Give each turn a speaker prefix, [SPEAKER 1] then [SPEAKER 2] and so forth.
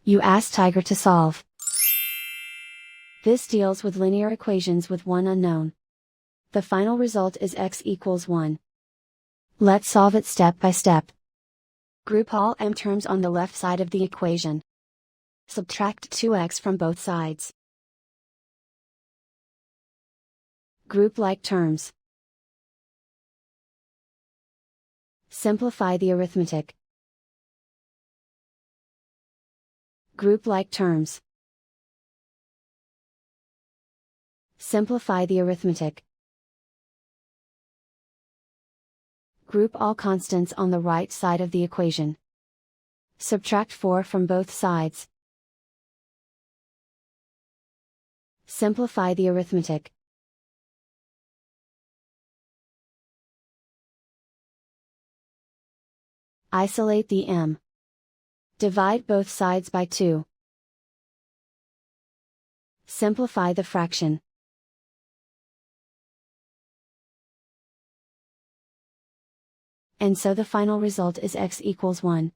[SPEAKER 1] You ask Tiger to solve. This deals with linear equations with one unknown. The final result is x equals 1. Let's solve it step by step. Group all m terms on the left side of the equation. Subtract 2x from both sides. Group like terms. Simplify the arithmetic. Group like terms. Simplify the arithmetic. Group all constants on the right side of the equation. Subtract 4 from both sides. Simplify the arithmetic. Isolate the m. Divide both sides by 2. Simplify the fraction. And so the final result is x equals 1.